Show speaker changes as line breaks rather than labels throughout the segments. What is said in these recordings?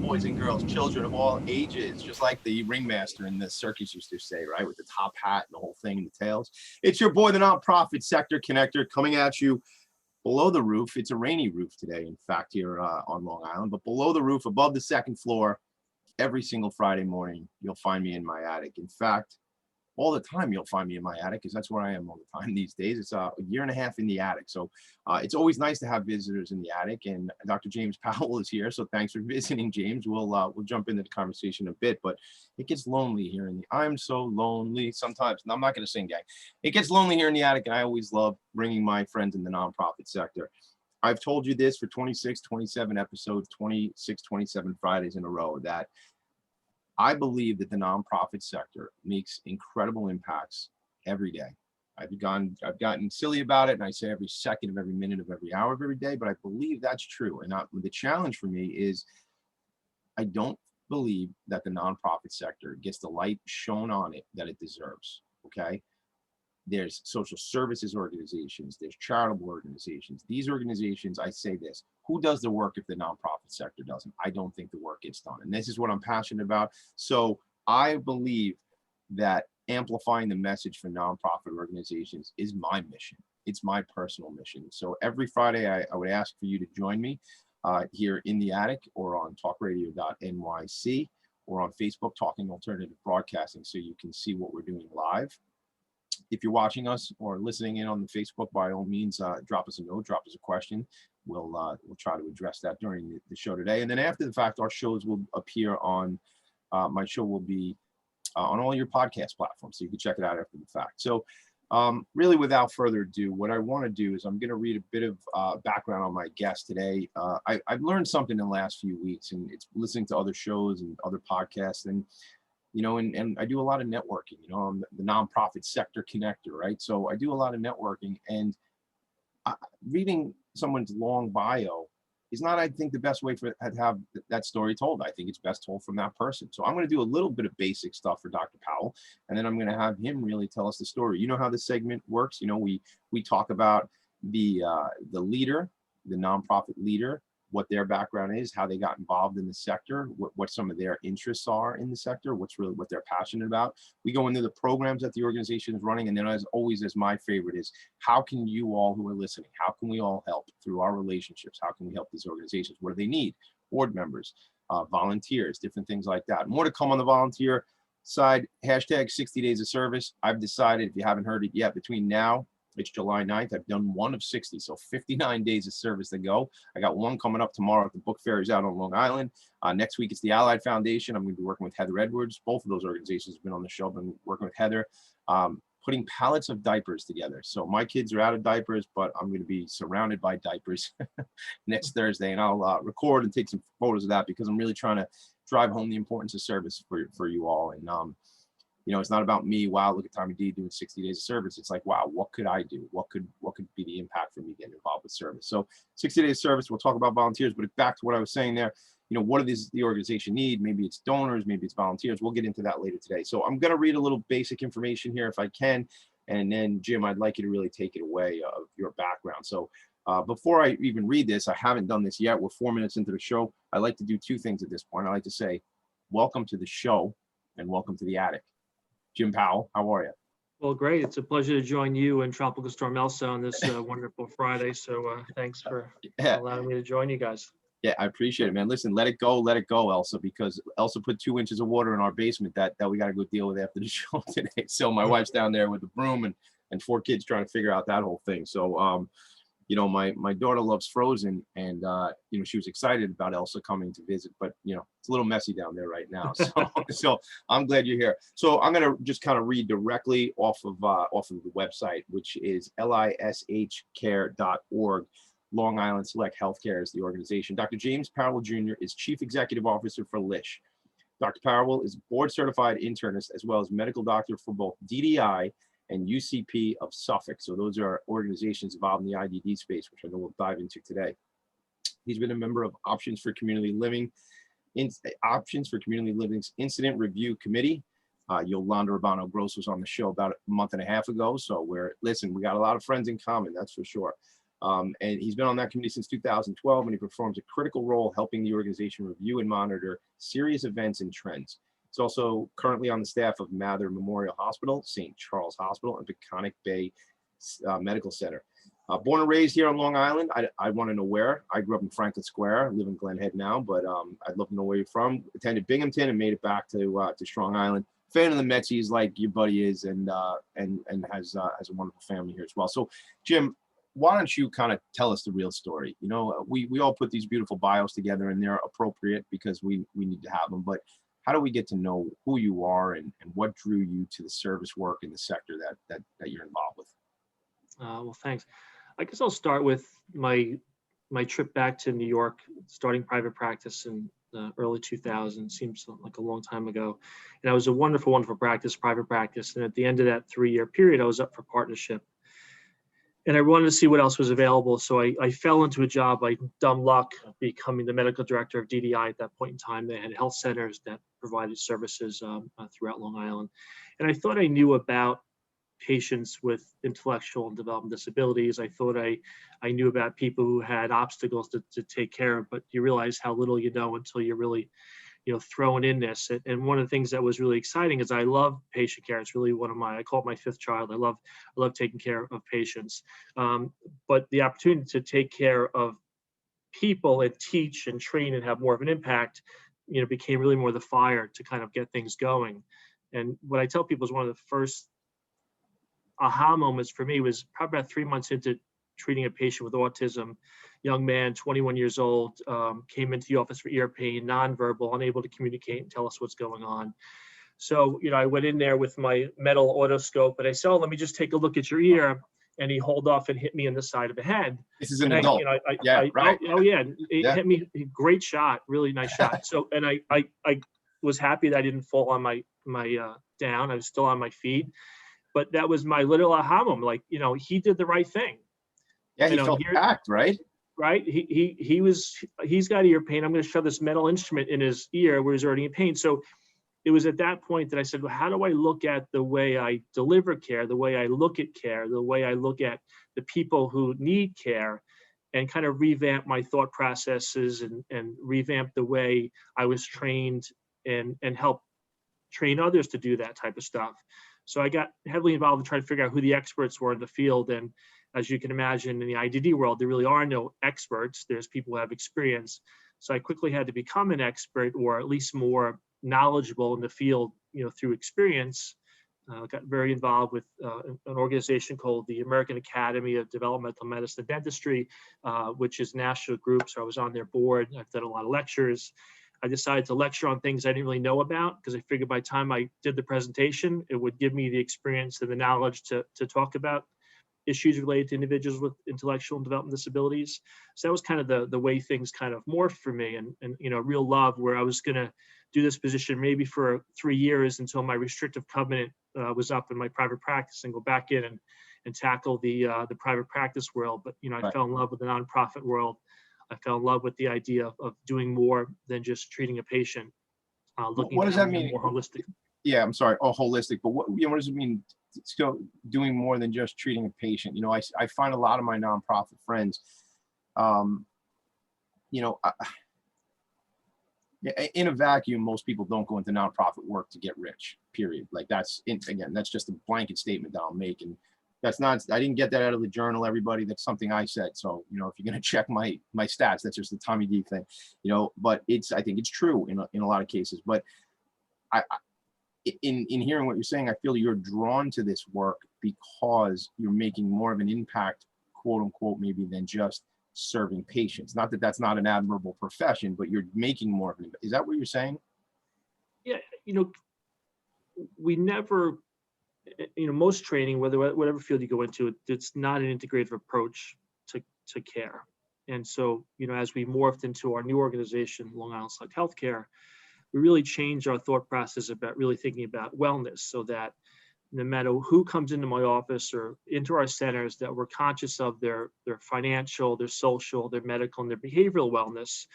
Boys and girls, children of all ages, just like the ringmaster in the circus used to say, right, with the top hat and the whole thing and the tails. It's your boy, the nonprofit sector connector, coming at you below the roof. It's a rainy roof today, in fact, here on Long Island, but below the roof, above the second floor, every single Friday morning, you'll find me in my attic. In fact, all the time you'll find me in my attic, because that's where I am all the time these days. It's a year and a half in the attic, so it's always nice to have visitors in the attic. And Dr. James Powell is here, so thanks for visiting, James. We'll jump into the conversation a bit, but it gets lonely here in the I'm so lonely sometimes. And I'm not going to sing, gang. It gets lonely here in the attic, and I always love bringing my friends in the nonprofit sector. I've told you this for 26, 27 episodes, 26, 27 Fridays in a row, that I believe that the nonprofit sector makes incredible impacts every day. I've gotten silly about it, and I say every second of every minute of every hour of every day, but I believe that's true. And the challenge for me is I don't believe that the nonprofit sector gets the light shown on it that it deserves, okay? There's social services organizations, there's charitable organizations. These organizations, I say this, who does the work if the nonprofit sector doesn't? I don't think the work gets done. And this is what I'm passionate about. So I believe that amplifying the message for nonprofit organizations is my mission. It's my personal mission. So every Friday, I would ask for you to join me here in the attic, or on talkradio.nyc, or on Facebook, Talking Alternative Broadcasting, so you can see what we're doing live. If you're watching us or listening in on the Facebook, by all means, drop us a note, drop us a question. We'll try to address that during the show today. And then after the fact, our shows will appear on, my show will be on all your podcast platforms, so you can check it out after the fact. So really, without further ado, what I want to do is I'm going to read a bit of background on my guest today. I've learned something in the last few weeks, and it's listening to other shows and other podcasts. And you know, and I do a lot of networking. You know, I'm the nonprofit sector connector, right? So I do a lot of networking, and reading someone's long bio is not, I think, the best way to have that story told. I think it's best told from that person. So I'm going to do a little bit of basic stuff for Dr. Powell, and then I'm going to have him really tell us the story. You know how this segment works. You know, we talk about the leader, the nonprofit leader, what their background is, how they got involved in the sector, what some of their interests are in the sector, what they're passionate about. We go into the programs that the organization is running, and then as always, as my favorite is, how can you all who are listening, how can we all help through our relationships? How can we help these organizations? What do they need? Board members, volunteers, different things like that. More to come on the volunteer side, hashtag 60 days of service. I've decided, if you haven't heard it yet, between now, it's July 9th. I've done one of 60, so 59 days of service to go. I got one coming up tomorrow at the book fair is out on Long Island. Next week, it's the Allied Foundation. I'm going to be working with Heather Edwards. Both of those organizations have been on the show. I've been working with Heather, putting pallets of diapers together. So my kids are out of diapers, but I'm going to be surrounded by diapers next Thursday, and I'll record and take some photos of that, because I'm really trying to drive home the importance of service for you all. And you know, it's not about me. Wow, look at Tommy D doing 60 days of service. It's like, wow, what could I do? What could be the impact for me getting involved with service? So 60 days of service, we'll talk about volunteers, but back to what I was saying there, you know, what does the organization need? Maybe it's donors, maybe it's volunteers. We'll get into that later today. So I'm going to read a little basic information here if I can. And then Jim, I'd like you to really take it away of your background. So before I even read this, I haven't done this yet. We're 4 minutes into the show. I like to do two things at this point. I like to say, welcome to the show and welcome to the attic. Jim Powell, how are you?
Well, great. It's a pleasure to join you and Tropical Storm Elsa on this wonderful Friday. So thanks for allowing me to join you guys.
Yeah, I appreciate it, man. Listen, let it go, Elsa, because Elsa put 2 inches of water in our basement that we got to go deal with after the show today. So my wife's down there with the broom and 4 kids trying to figure out that whole thing. So, you know, my daughter loves Frozen, and you know, she was excited about Elsa coming to visit, but you know, it's a little messy down there right now. So I'm glad you're here. So I'm gonna just kind of read directly off of the website, which is lishcare.org. Long Island Select Healthcare is the organization. Dr. James Powell Jr. is Chief Executive Officer for LISH. Dr. Powell is board certified internist as well as medical doctor for both DDI and UCP of Suffolk. So those are organizations involved in the IDD space, which I know we'll dive into today. He's been a member of Options for Community Living's Incident Review Committee. Yolanda Urbano Gross was on the show about a month and a half ago. So we got a lot of friends in common, that's for sure. And he's been on that committee since 2012, and he performs a critical role helping the organization review and monitor serious events and trends. He's also currently on the staff of Mather Memorial Hospital, St. Charles Hospital, and Peconic Bay Medical Center. Born and raised here on Long Island. I want to know where. I grew up in Franklin Square. I live in Glen Head now, but I'd love to know where you're from. Attended Binghamton and made it back to Strong Island. Fan of the Metsies like your buddy is, and has a wonderful family here as well. So, Jim, why don't you kind of tell us the real story? You know, we all put these beautiful bios together, and they're appropriate because we need to have them. But how do we get to know who you are and what drew you to the service work in the sector that you're involved with?
Well, thanks. I guess I'll start with my trip back to New York, starting private practice in the early 2000s. Seems like a long time ago. And it was a wonderful, wonderful private practice. And at the end of that 3-year period, I was up for partnership. And I wanted to see what else was available. So I fell into a job by dumb luck, becoming the medical director of DDI at that point in time. They had health centers that provided services throughout Long Island. And I thought I knew about patients with intellectual and developmental disabilities. I thought I knew about people who had obstacles to take care of, but you realize how little you know until you're really, thrown in this. And one of the things that was really exciting is I love patient care. It's really I call it my fifth child. I love taking care of patients. But the opportunity to take care of people and teach and train and have more of an impact, became really more the fire to kind of get things going. And what I tell people is one of the first aha moments for me was probably about 3 months into treating a patient with autism, young man, 21 years old, came into the office for ear pain, nonverbal, unable to communicate and tell us what's going on. So, I went in there with my metal otoscope and I said, let me just take a look at your ear. And he hauled off and hit me in the side of the head.
This is an adult.
Right. It hit me. Great shot. Really nice shot. So, and I was happy that I didn't fall on my down. I was still on my feet. But that was my little aha moment. He did the right thing.
Yeah, he felt attacked, right?
Right. He's got ear pain. I'm going to shove this metal instrument in his ear where he's already in pain. So it was at that point that I said, well, how do I look at the way I deliver care, the way I look at care, the way I look at the people who need care, and kind of revamp my thought processes and revamp the way I was trained and help train others to do that type of stuff. So I got heavily involved in trying to figure out who the experts were in the field. And as you can imagine, in the IDD world, there really are no experts. There's people who have experience. So I quickly had to become an expert, or at least more knowledgeable in the field, through experience. Got very involved with an organization called the American Academy of Developmental Medicine and Dentistry, which is a national group. So I was on their board. I've done a lot of lectures. I decided to lecture on things I didn't really know about because I figured by the time I did the presentation, it would give me the experience and the knowledge to talk about issues related to individuals with intellectual and developmental disabilities. So that was kind of the way things kind of morphed for me, and real love, where I was going to do this position maybe for 3 years until my restrictive covenant was up in my private practice, and go back in and tackle the private practice world. But I fell in love with the nonprofit world. I fell in love with the idea of doing more than just treating a patient.
What does that mean?
More holistic.
Yeah, I'm sorry. Oh, holistic. But what does it mean? Still doing more than just treating a patient. I find a lot of my nonprofit friends, in a vacuum, most people don't go into nonprofit work to get rich, period. That's just a blanket statement that I'll make. And that's not, I didn't get that out of the journal, everybody. That's something I said. So, if you're going to check my stats, that's just the Tommy D thing, but I think it's true in a lot of cases. But in hearing what you're saying, I feel you're drawn to this work because you're making more of an impact, quote unquote, maybe than just serving patients. Not that that's not an admirable profession, but you're making more of an impact. Is that what you're saying?
Yeah, we never, most training, whatever field you go into, it's not an integrative approach to care. And so, as we morphed into our new organization, Long Island Select Healthcare, we really changed our thought process about really thinking about wellness, so that no matter who comes into my office or into our centers, that we're conscious of their financial, their social, their medical, and their behavioral wellness.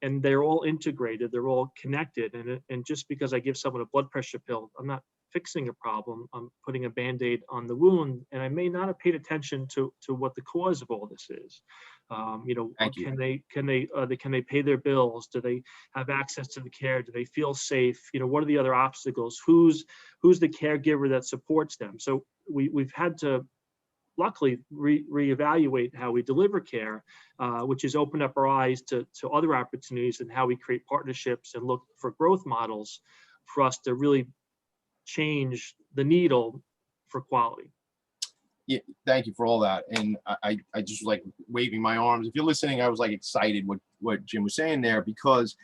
And they're all integrated, they're all connected. And just because I give someone a blood pressure pill, I'm not fixing a problem, I'm putting a Band-Aid on the wound, and I may not have paid attention to what the cause of all this is.
Thank you.
Can they pay their bills? Do they have access to the care? Do they feel safe? What are the other obstacles? Who's the caregiver that supports them? So we've had to luckily reevaluate how we deliver care, which has opened up our eyes to other opportunities and how we create partnerships and look for growth models for us to really change the needle for quality.
Yeah, thank you for all that. And I just was like waving my arms. If you're listening, I was like excited what Jim was saying there, because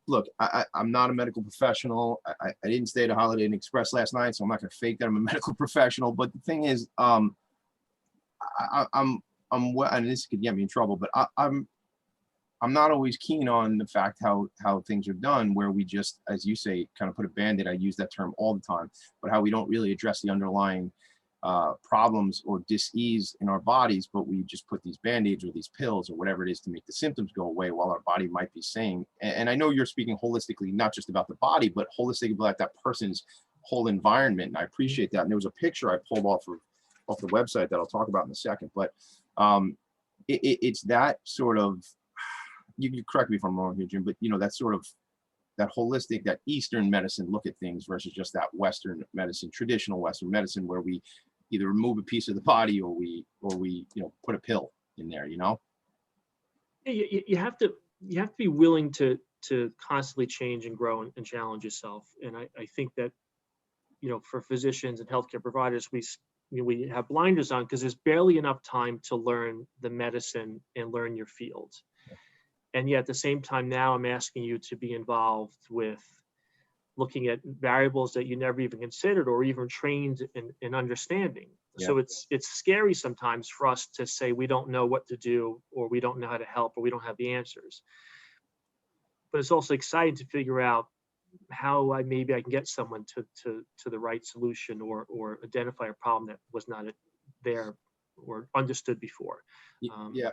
look, I'm not a medical professional. I didn't stay at a Holiday Inn Express last night, so I'm not going to fake that I'm a medical professional. But the thing is, I'm and this could get me in trouble, but I'm not always keen on the fact how things are done, where we just, as you say, kind of put a Band-Aid. I use that term all the time, but how we don't really address the underlying problems or dis-ease in our bodies, but we just put these Band-Aids or these pills or whatever it is to make the symptoms go away, while our body might be saying, and I know you're speaking holistically, not just about the body, but holistically about that person's whole environment. And I appreciate that. And there was a picture I pulled off the website that I'll talk about in a second, but it's that sort of, you correct me if I'm wrong here, Jim, but that sort of, that holistic, that Eastern medicine look at things versus just that Western medicine, traditional Western medicine, where we either remove a piece of the body or we put a pill in there.
You have to be willing to constantly change and grow and challenge yourself. And I think that for physicians and healthcare providers, we have blinders on, because there's barely enough time to learn the medicine and learn your field. And yet at the same time, now I'm asking you to be involved with looking at variables that you never even considered or even trained in understanding. Yeah. So it's scary sometimes for us to say we don't know what to do, or we don't know how to help, or we don't have the answers. But it's also exciting to figure out how maybe I can get someone to the right solution, or identify a problem that was not there or understood before.
Yeah.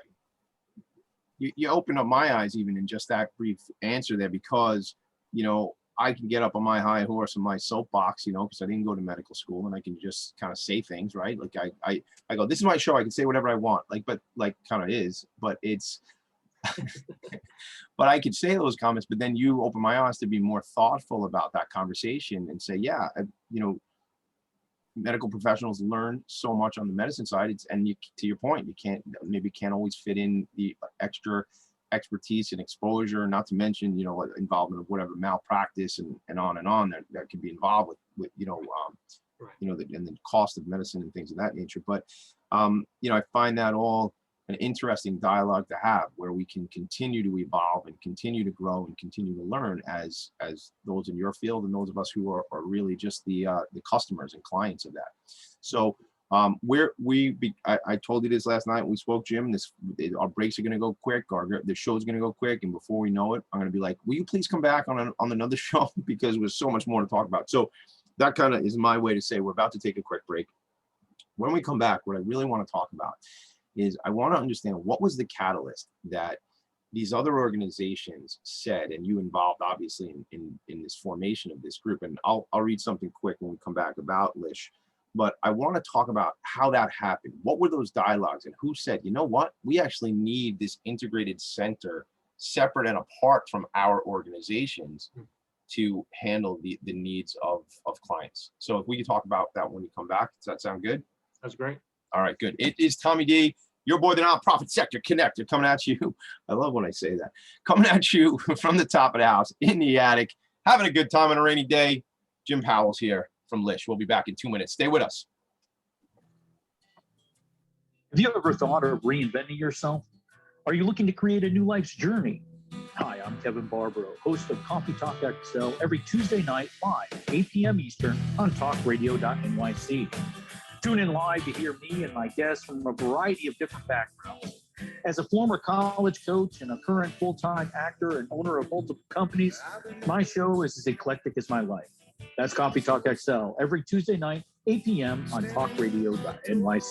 You opened up my eyes even in just that brief answer there, because, I can get up on my high horse and my soapbox, because I didn't go to medical school, and I can just kind of say things, right? Like I go, this is my show. I can say whatever I want, but kind of is, but it's, but I could say those comments, but then you open my eyes to be more thoughtful about that conversation and say, yeah, medical professionals learn so much on the medicine side. To your point, you can't always fit in the extra expertise and exposure, not to mention, involvement of whatever malpractice and on that can be involved with and the cost of medicine and things of that nature. But, I find that all an interesting dialogue to have, where we can continue to evolve and continue to grow and continue to learn as those in your field and those of us who are really just the customers and clients of that. So I told you this last night. We spoke, Jim. Our breaks are going to go quick. The show's going to go quick, and before we know it, I'm going to be like, "Will you please come back on another show?" Because there's so much more to talk about. So that kind of is my way to say we're about to take a quick break. When we come back, what I really want to talk about is I want to understand what was the catalyst that these other organizations said, and you involved obviously in this formation of this group. And I'll read something quick when we come back about Lish. But I want to talk about how that happened. What were those dialogues, and who said, you know what, we actually need this integrated center separate and apart from our organizations to handle the needs of clients. So if we can talk about that when we come back, does that sound good?
That's great.
All right, good. It is Tommy D, your boy, the nonprofit sector connector, coming at you. I love when I say that. Coming at you from the top of the house, in the attic, having a good time on a rainy day. Jim Powell's here from Lish. We'll be back in 2 minutes. Stay with us.
Have you ever thought of reinventing yourself? Are you looking to create a new life's journey? Hi, I'm Kevin Barbaro, host of Coffee Talk XL, every Tuesday night live, 8 p.m. Eastern on talkradio.nyc. Tune in live to hear me and my guests from a variety of different backgrounds. As a former college coach and a current full-time actor and owner of multiple companies, my show is as eclectic as my life. That's Coffee Talk XL every Tuesday night, 8 p.m. on talkradio.nyc.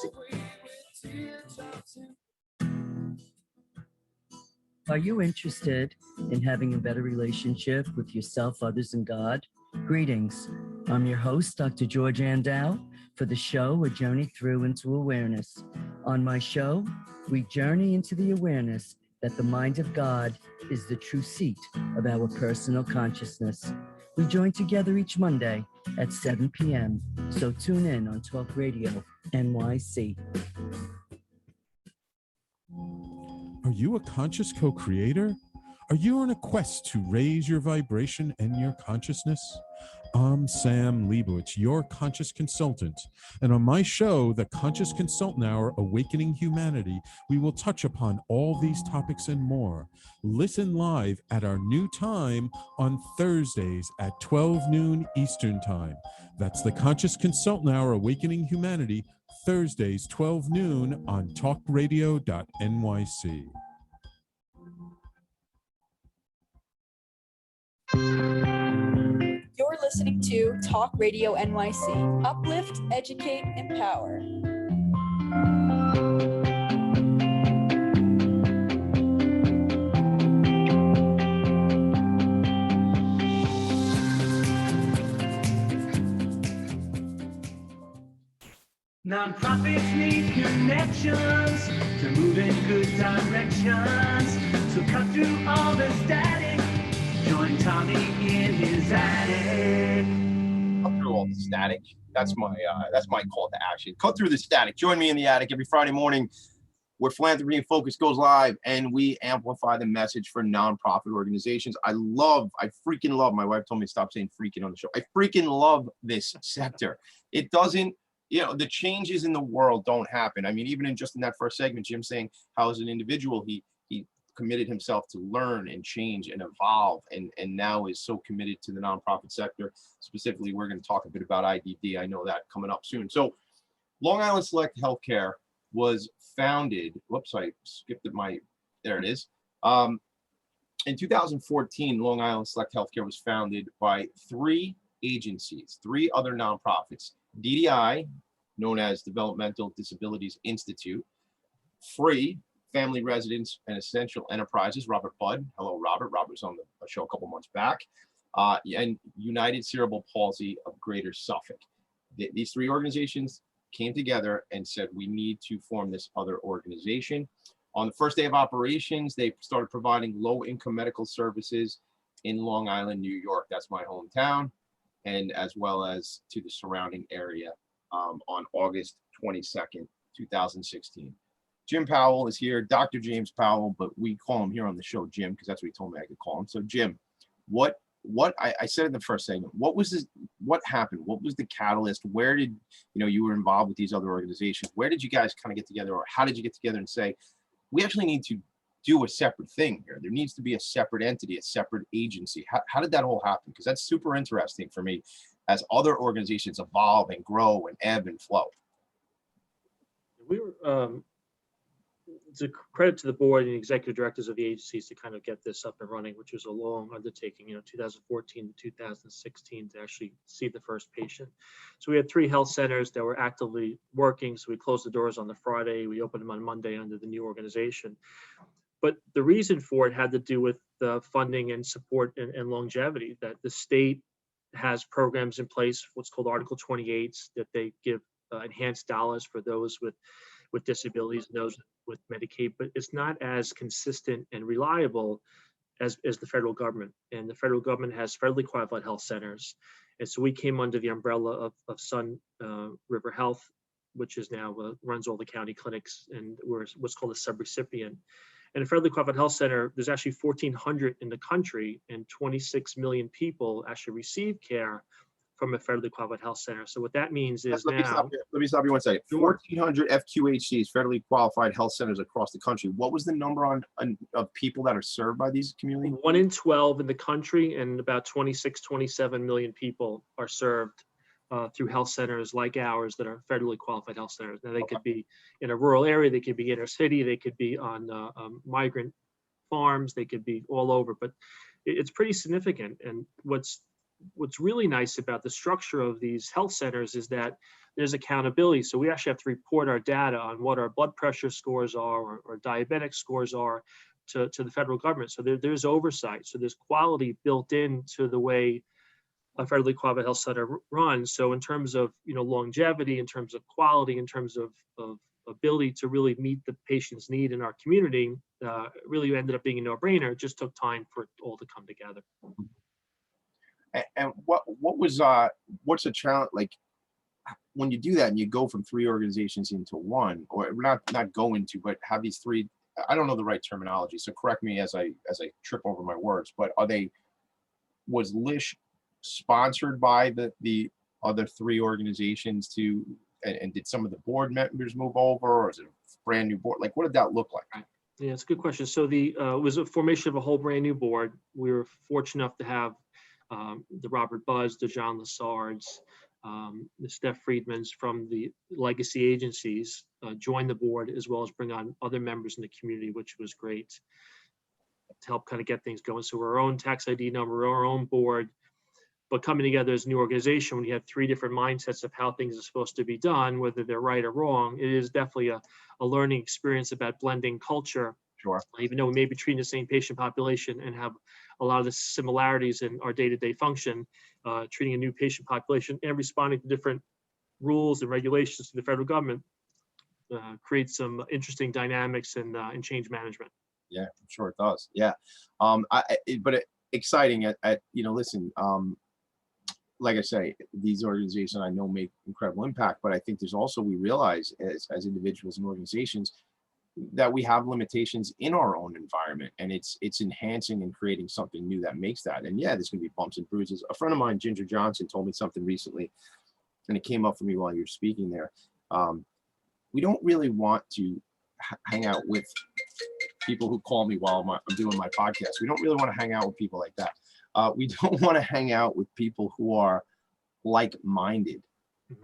Are you interested in having a better relationship with yourself, others, and God? Greetings. I'm your host, Dr. George Andow, for the show A Journey Through into Awareness. On my show, we journey into the awareness that the mind of God is the true seat of our personal consciousness. We join together each Monday at 7 p.m., so tune in on Talk Radio NYC.
Are you a conscious co-creator? Are you on a quest to raise your vibration and your consciousness? I'm Sam Leibowitz, your conscious consultant. And on my show, The Conscious Consultant Hour, Awakening Humanity, we will touch upon all these topics and more. Listen live at our new time on Thursdays at 12 noon Eastern Time. That's The Conscious Consultant Hour, Awakening Humanity, Thursdays, 12 noon on talkradio.nyc.
You're listening to Talk Radio NYC. Uplift, educate, empower.
Nonprofits need connections to move in good directions. So cut through all the static. Join Tommy in his attic.
Cut through all the static. That's my call to action. Cut through the static. Join me in the attic every Friday morning where Philanthropy and Phocus goes live and we amplify the message for nonprofit organizations. I freaking love, my wife told me to stop saying freaking on the show. I freaking love this sector. It doesn't, the changes in the world don't happen. I mean, even in that first segment, Jim saying how as an individual, he committed himself to learn and change and evolve, and now is so committed to the nonprofit sector. Specifically, we're going to talk a bit about IDD. I know that coming up soon. So Long Island Select Healthcare was founded, whoops, I skipped it, there it is. In 2014, Long Island Select Healthcare was founded by three agencies, three other nonprofits: DDI, known as Developmental Disabilities Institute; Free Family Residence and Essential Enterprises, Robert Budd. Hello, Robert. Robert was on the show a couple months back. And United Cerebral Palsy of Greater Suffolk. These three organizations came together and said, we need to form this other organization. On the first day of operations, they started providing low-income medical services in Long Island, New York. That's my hometown, and as well as to the surrounding area on August 22nd, 2016. Jim Powell is here, Dr. James Powell, but we call him here on the show Jim because that's what he told me I could call him. So Jim, what I said in the first segment, what happened? What was the catalyst? Where did, you were involved with these other organizations. Where did you guys kind of get together, or how did you get together and say, we actually need to do a separate thing here? There needs to be a separate entity, a separate agency. How did that all happen? Because that's super interesting for me as other organizations evolve and grow and ebb and flow.
We were, it's a credit to the board and the executive directors of the agencies to kind of get this up and running, which was a long undertaking, 2014 to 2016 to actually see the first patient. So we had three health centers that were actively working. So we closed the doors on the Friday. We opened them on Monday under the new organization. But the reason for it had to do with the funding and support and longevity, that the state has programs in place, what's called Article 28s, that they give enhanced dollars for those with disabilities and those with Medicaid, but it's not as consistent and reliable as the federal government. And the federal government has federally qualified health centers. And so we came under the umbrella of Sun River Health, which is now runs all the county clinics, and we're what's called a subrecipient. And a federally qualified health center, there's actually 1,400 in the country, and 26 million people actually receive care from a federally qualified health center. So what that means is
let me stop you 1 second. 1,400 FQHCs, federally qualified health centers across the country. What was the number of people that are served by these communities?
1 in 12 in the country, and about 26, 27 million people are served through health centers like ours that are federally qualified health centers. Now, they could be in a rural area, they could be inner city, they could be on migrant farms, they could be all over, but it's pretty significant. And what's really nice about the structure of these health centers is that there's accountability. So we actually have to report our data on what our blood pressure scores are or diabetic scores are to the federal government. So there's oversight. So there's quality built into the way a federally qualified health center runs. So in terms of longevity, in terms of quality, in terms of ability to really meet the patient's need in our community, really ended up being a no-brainer. It just took time for it all to come together.
And what's the challenge like when you do that and you go from 3 organizations into one, or not go into, but have these 3? I don't know the right terminology, so correct me as I trip over my words. But was Lish sponsored by the other 3 organizations and did some of the board members move over, or is it a brand new board? Like, what did that look like?
Yeah, it's a good question. So it was a formation of a whole brand new board. We were fortunate enough to have the Robert Buzz, the John Lassards, the Steph Friedmans from the legacy agencies join the board, as well as bring on other members in the community, which was great to help kind of get things going. So we're our own tax ID number, our own board, but coming together as a new organization, when you have 3 different mindsets of how things are supposed to be done, whether they're right or wrong, it is definitely a learning experience about blending culture.
Sure.
Even though we may be treating the same patient population and have a lot of the similarities in our day-to-day function, treating a new patient population and responding to different rules and regulations to the federal government creates some interesting dynamics and change management.
Yeah, I'm sure it does. Yeah. Exciting listen, like I say, these organizations I know make incredible impact, but I think there's also, we realize as individuals and organizations that we have limitations in our own environment, and it's enhancing and creating something new that makes that. And yeah, there's going to be bumps and bruises. A friend of mine, Ginger Johnson, told me something recently, and it came up for me while you were speaking there. We don't really want to hang out with people who call me while I'm doing my podcast. We don't really want to hang out with people like that. We don't want to hang out with people who are like-minded.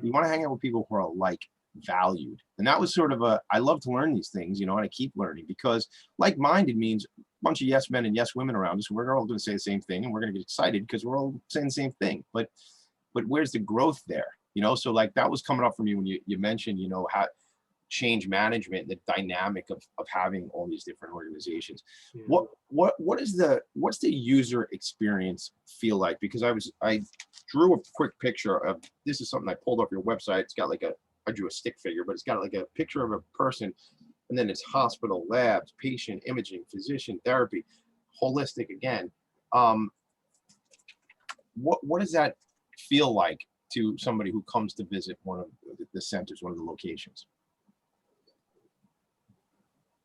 We want to hang out with people who are like-valued. And that was sort of I love to learn these things, and I keep learning, because like-minded means a bunch of yes men and yes women around us. We're all going to say the same thing, and we're going to get excited because we're all saying the same thing. But where's the growth there? So like that was coming up for me when you mentioned, how change management, the dynamic of having all these different organizations. Yeah. What's the user experience feel like? Because I drew a quick picture of, this is something I pulled off your website. It's got I drew a stick figure, but it's got like a picture of a person, and then it's hospital, labs, patient, imaging, physician, therapy, holistic again. What does that feel like to somebody who comes to visit one of the centers, one of the locations?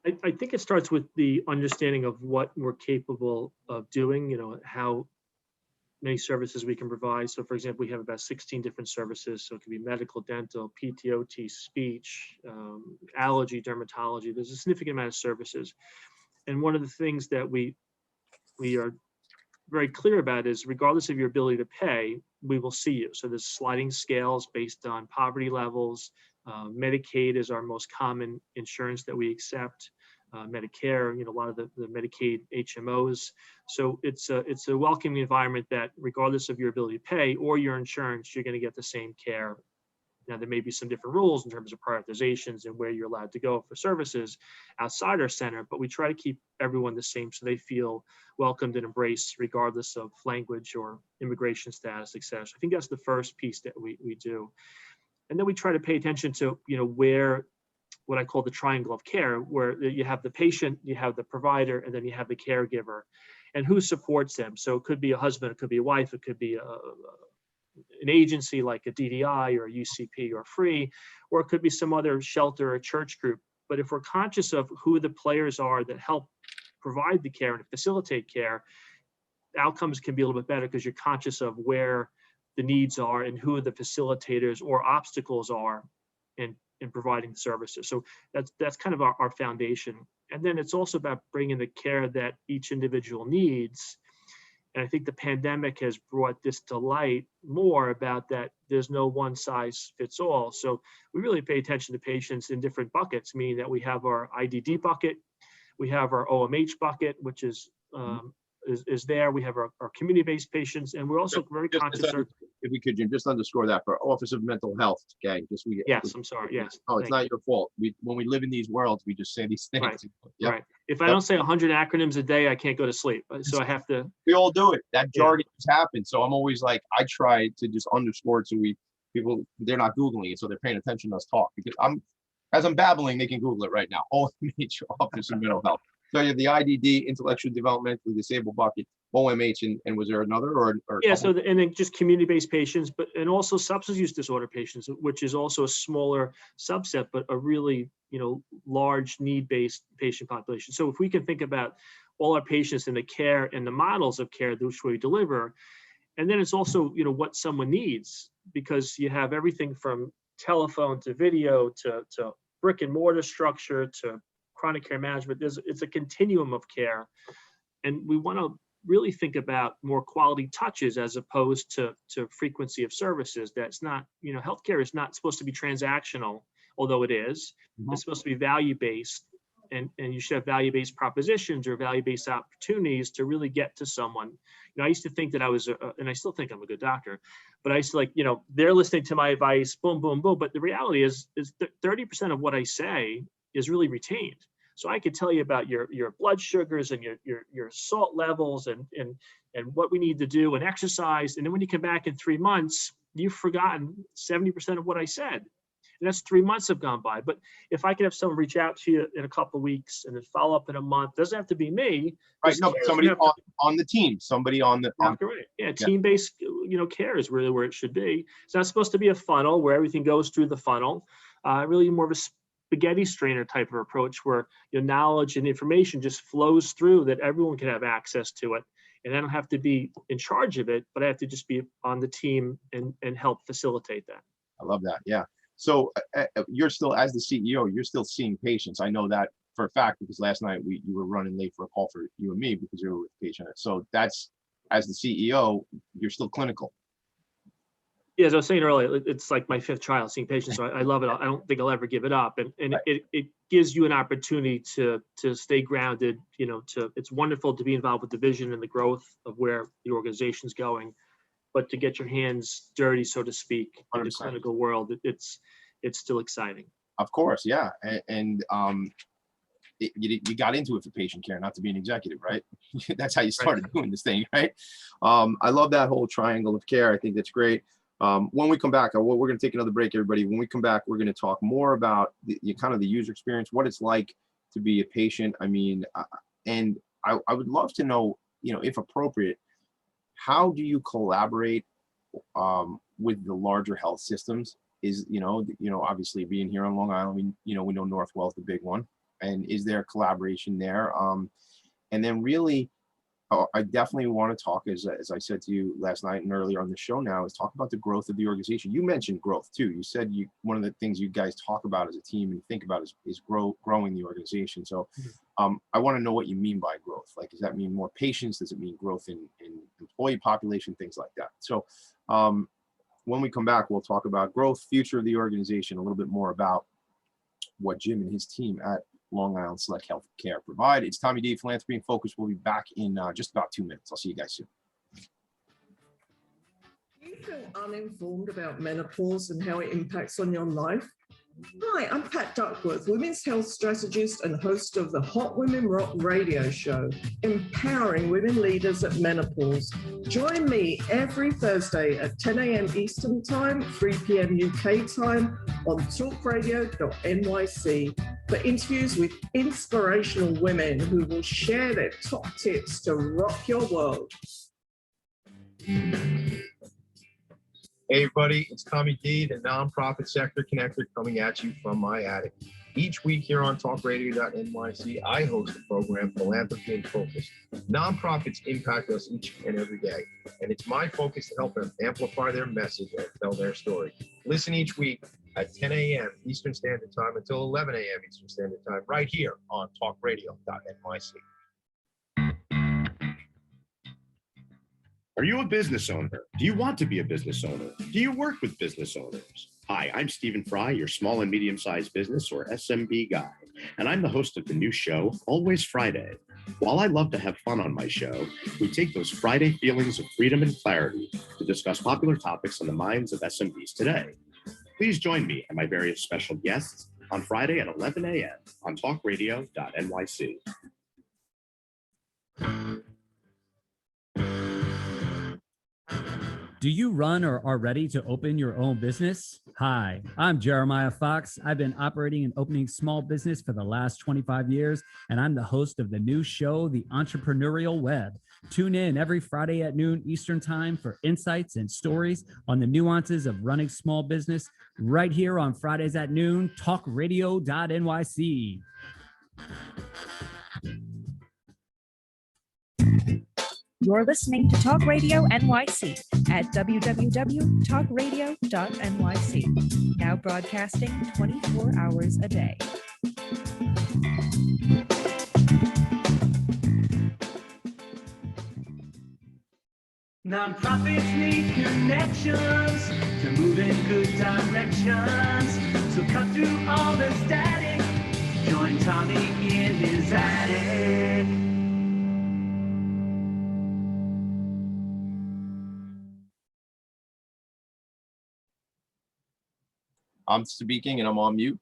I think it starts with the understanding of what we're capable of doing, how many services we can provide. So for example, we have about 16 different services. So it could be medical, dental, PTOT, speech, allergy, dermatology. There's a significant amount of services. And one of the things that we are very clear about is, regardless of your ability to pay, we will see you. So there's sliding scales based on poverty levels. Medicaid is our most common insurance that we accept. Medicare, a lot of the Medicaid HMOs. So it's a welcoming environment that, regardless of your ability to pay or your insurance, you're going to get the same care. Now, there may be some different rules in terms of prioritizations and where you're allowed to go for services outside our center, but we try to keep everyone the same so they feel welcomed and embraced, regardless of language or immigration status, et cetera. I think that's the first piece that we do. And then we try to pay attention to, where, what I call the triangle of care, where you have the patient, you have the provider, and then you have the caregiver, and who supports them. So it could be a husband, it could be a wife, it could be an agency like a DDI or a UCP or Free, or it could be some other shelter or church group. But if we're conscious of who the players are that help provide the care and facilitate care, outcomes can be a little bit better because you're conscious of where the needs are and who the facilitators or obstacles are in providing services. So that's kind of our foundation. And then it's also about bringing the care that each individual needs And I think the pandemic has brought this to light more about that there's no one size fits all. So we really pay attention to patients in different buckets, meaning that we have our IDD bucket, we have our OMH bucket, which is there. We have our community-based patients, and we're also very conscious of.
If we could, Jim, just underscore that for Office of Mental Health, okay? Just
Yes, I'm sorry. Yes.
Oh, it's not your fault. When we live in these worlds, we just say these things.
Right.
Yep.
Right. If I don't say 100 acronyms a day, I can't go to sleep. So I have to.
We all do it. That jargon just happens. So I'm always like, I try to just underscore it so people, they're not Googling it, so they're paying attention to us talk. Because as I'm babbling, they can Google it right now. OMH, Office of Mental Health. So you have the IDD, Intellectually Developmentally Disabled bucket, OMH, and was there another or
yeah? So and then just community-based patients, and also substance use disorder patients, which is also a smaller subset, but a really large need-based patient population. So if we can think about all our patients in the care and the models of care which we deliver, and then it's also what someone needs, because you have everything from telephone to video to brick and mortar structure to chronic care management. It's a continuum of care, and we want to really think about more quality touches as opposed to frequency of services. That's not, healthcare is not supposed to be transactional, although it is. It's supposed to be value-based, and you should have value-based propositions or value-based opportunities to really get to someone. I used to think that I was, and I still think I'm a good doctor, but I used to they're listening to my advice, boom, boom, boom. But the reality is 30% of what I say is really retained. So I could tell you about your blood sugars and your salt levels and what we need to do and exercise. And then when you come back in 3 months, you've forgotten 70% of what I said. And that's 3 months have gone by. But if I could have someone reach out to you in a couple of weeks and then follow up in a month, doesn't have to be me.
Right. No, somebody on the team, somebody on the.
Right. Yeah. Team-based, care is really where it should be. It's not supposed to be a funnel where everything goes through the funnel. Really more of a spaghetti strainer type of approach where your knowledge and information just flows through, that everyone can have access to it. And I don't have to be in charge of it, but I have to just be on the team and help facilitate that.
I love that. Yeah. So you're still, as the CEO, you're still seeing patients. I know that for a fact, because last night you were running late for a call for you and me because you were with a patient. So that's, as the CEO, you're still clinical.
Yeah, as I was saying earlier, it's like my 5th child, seeing patients. So I love it. I don't think I'll ever give it up. And right. it gives you an opportunity to stay grounded. It's wonderful to be involved with the vision and the growth of where the organization's going, but to get your hands dirty, so to speak, in the clinical world, it's still exciting.
Of course, yeah, and you got into it for patient care, not to be an executive, right? That's how you started doing this thing, right? I love that whole triangle of care. I think that's great. When we come back, we're going to take another break, everybody. When we come back, we're going to talk more about the kind of the user experience, what it's like to be a patient. I mean, and I would love to know, if appropriate, how do you collaborate with the larger health systems? Is, obviously being here on Long Island, we know Northwell's the big one, and is there collaboration there? And then really, I definitely want to talk, as I said to you last night and earlier on the show now, is talk about the growth of the organization. You mentioned growth too. You said one of the things you guys talk about as a team and think about is growing the organization. So I want to know what you mean by growth. Like, does that mean more patients? Does it mean growth in employee population, things like that? So when we come back, we'll talk about growth, future of the organization, a little bit more about what Jim and his team at Long Island Select Healthcare provide. It's Tommy D, Philanthropy and Focus. We'll be back in just about 2 minutes. I'll see you guys soon.
Do you feel uninformed about menopause and how it impacts on your life? Hi, I'm Pat Duckworth, women's health strategist and host of the Hot Women Rock radio show, empowering women leaders at menopause. Join me every Thursday at 10 a.m. Eastern Time, 3 p.m. UK time on talkradio.nyc for interviews with inspirational women who will share their top tips to rock your world.
Hey everybody, it's Tommy D, the nonprofit sector connector, coming at you from my attic. Each week here on talkradio.nyc, I host the program Philanthropy and Focus. Nonprofits impact us each and every day, and it's my focus to help them amplify their message and tell their story. Listen each week at 10 a.m. Eastern Standard Time until 11 a.m. Eastern Standard Time, right here on talkradio.nyc.
Are you a business owner? Do you want to be a business owner? Do you work with business owners? Hi, I'm Stephen Fry, your small and medium-sized business or SMB guy, and I'm the host of the new show, Always Friday. While I love to have fun on my show, we take those Friday feelings of freedom and clarity to discuss popular topics on the minds of SMBs today. Please join me and my various special guests on Friday at 11 a.m. on talkradio.nyc.
Do you run or are ready to open your own business? Hi, I'm Jeremiah Fox. I've been operating and opening small business for the last 25 years, and I'm the host of the new show, The Entrepreneurial Web. Tune in every Friday at noon Eastern Time for insights and stories on the nuances of running small business right here on Fridays at noon, talkradio.nyc.
You're listening to Talk Radio NYC at www.talkradio.nyc. Now broadcasting 24 hours a day.
Nonprofits need connections to move in good directions. So cut through all the static. Join Tommy in his attic.
I'm speaking and I'm on mute.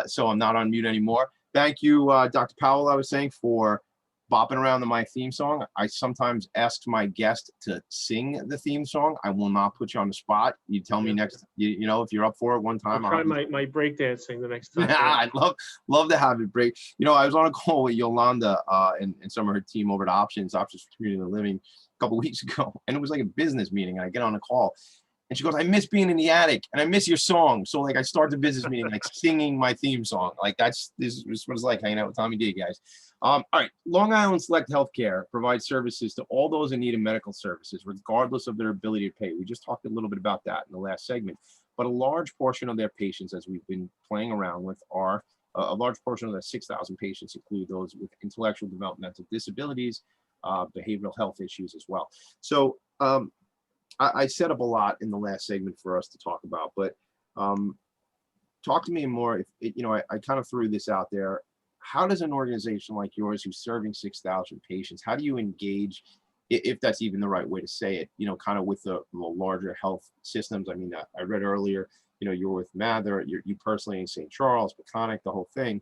So I'm not on mute anymore. Thank you, Dr. Powell, I was saying, for bopping around to my theme song. I sometimes ask my guest to sing the theme song. I will not put you on the spot. You tell me next, you know, if you're up for it one time.
I'll try my break dancing the next time.
I'd love to have it break. You know, I was on a call with Yolanda and some of her team over at Options for Community Living a couple of weeks ago. And it was like a business meeting. And I get on a call. And she goes, I miss being in the attic and I miss your song. So like I start the business meeting, like singing my theme song. Like this is what it's like hanging out with Tommy D, guys. All right. Long Island Select Healthcare provides services to all those in need of medical services, regardless of their ability to pay. We just talked a little bit about that in the last segment, but a large portion of their patients, as we've been playing around with, are a large portion of the 6,000 patients include those with intellectual developmental disabilities, behavioral health issues as well. So, I set up a lot in the last segment for us to talk about, but talk to me more. I kind of threw this out there. How does an organization like yours, who's serving 6,000 patients, how do you engage, if that's even the right way to say it, kind of with the larger health systems? I mean, I read earlier, you're with Mather, you personally in St. Charles, Peconic, the whole thing.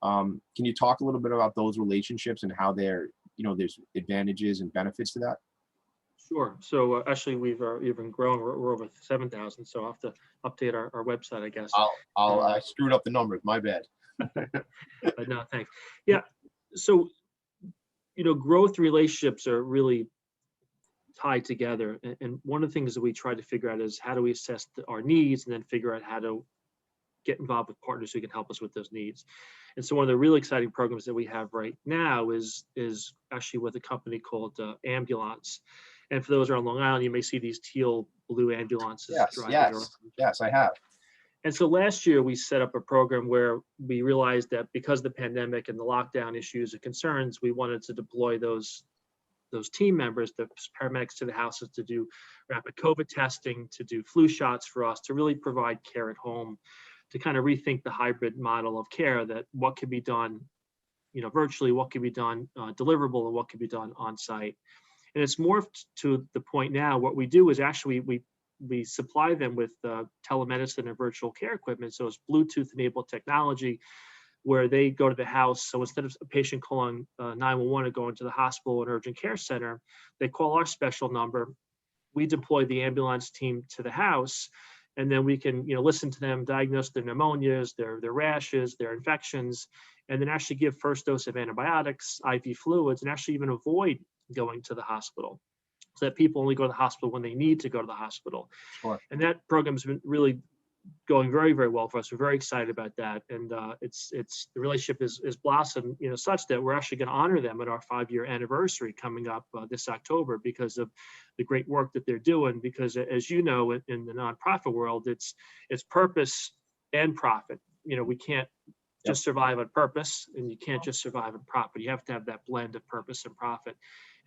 Can you talk a little bit about those relationships and how they're, there's advantages and benefits to that?
Sure. So actually, we've even grown. We're over 7,000. So I'll have to update our website, I guess.
I screwed up the numbers. My bad.
No, thanks. Yeah. So, growth relationships are really tied together. And one of the things that we try to figure out is how do we assess our needs and then figure out how to get involved with partners who can help us with those needs. And so one of the really exciting programs that we have right now is actually with a company called Ambulance. And for those who are on Long Island, you may see these teal blue ambulances.
Yes, I have.
And so last year we set up a program where we realized that because of the pandemic and the lockdown issues and concerns, we wanted to deploy those team members, the paramedics, to the houses to do rapid COVID testing, to do flu shots for us, to really provide care at home, to kind of rethink the hybrid model of care, that what can be done, virtually, what can be done deliverable, and what can be done on site. And it's morphed to the point now, what we do is actually we supply them with telemedicine and virtual care equipment. So it's Bluetooth enabled technology where they go to the house. So instead of a patient calling 911 or going to the hospital and urgent care center, they call our special number. We deploy the ambulance team to the house, and then we can listen to them, diagnose their pneumonias, their rashes, their infections, and then actually give first dose of antibiotics, IV fluids, and actually even avoid going to the hospital, so that people only go to the hospital when they need to go to the hospital.
Sure.
And that program's been really going very, very well for us. We're very excited about that. And it's the relationship is blossomed, such that we're actually going to honor them at our 5-year anniversary coming up this October, because of the great work that they're doing. Because as you know, in the nonprofit world, it's purpose and profit. We can't just survive on purpose, and you can't just survive on profit. You have to have that blend of purpose and profit.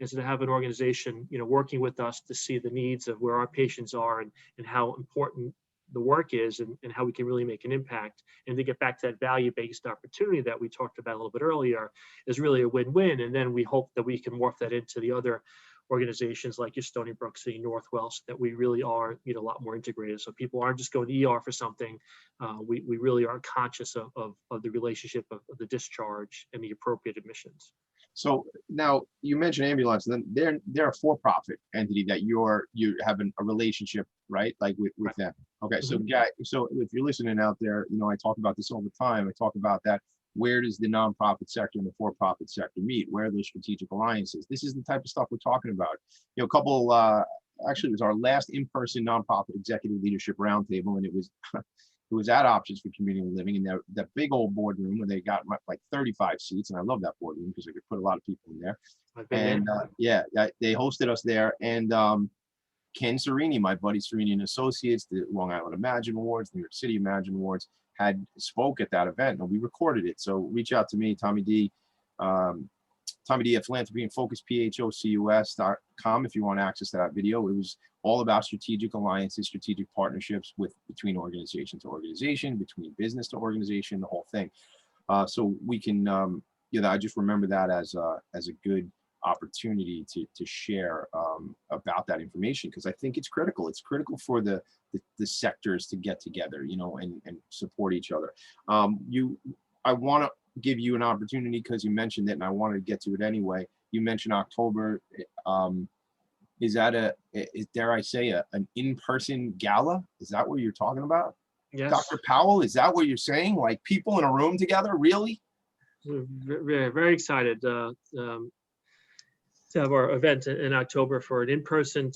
And so to have an organization, working with us to see the needs of where our patients are and how important the work is and how we can really make an impact, and to get back to that value-based opportunity that we talked about a little bit earlier is really a win-win. And then we hope that we can morph that into the other organizations like your Stony Brook City, Northwell, so that we really are a lot more integrated. So people aren't just going to ER for something. We really are conscious of the relationship of the discharge and the appropriate admissions.
So now you mentioned ambulance, and then they're a for-profit entity that you have a relationship, right? Like with them. Okay, so so if you're listening out there, I talk about this all the time. I talk about that. Where does the nonprofit sector and the for-profit sector meet? Where are those strategic alliances? This is the type of stuff we're talking about. A couple, actually, it was our last in-person nonprofit executive leadership roundtable, and it was at Options for Community Living in that big old boardroom where they got like 35 seats, and I love that boardroom because they could put a lot of people in there. And they hosted us there, and Ken Serini, my buddy Serini and Associates, the Long Island Imagine Awards, New York City Imagine Awards, had spoke at that event, and we recorded it. So reach out to me, Tommy D at Philanthropy and Phocus, PHOCUS.com, if you want access to that video. It was all about strategic alliances, strategic partnerships between organization to organization, between business to organization, the whole thing. So we can, I just remember that as a good opportunity to share about that information, because I think it's critical. It's critical for the sectors to get together, and support each other. I want to give you an opportunity because you mentioned it, and I wanted to get to it anyway. You mentioned October. Is that dare I say, an in-person gala? Is that what you're talking about?
Yes.
Dr. Powell, is that what you're saying? Like people in a room together? Really?
We're very excited to have our event in October for an in-person.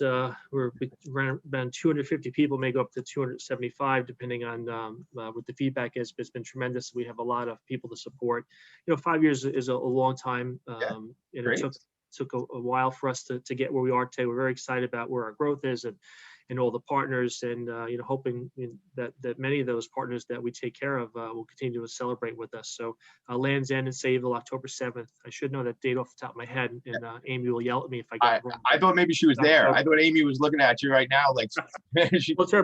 We're around 250 people, may go up to 275, depending on what the feedback is. But it's been tremendous. We have a lot of people to support. 5 years is a long time. And it took a while for us to get where we are today. We're very excited about where our growth is and all the partners, and hoping that many of those partners that we take care of will continue to celebrate with us. So Land's End and Sayville, October 7th. I should know that date off the top of my head, and Amy will yell at me if I get it wrong.
I thought maybe she was there. I thought Amy was looking at you right now, like
it's her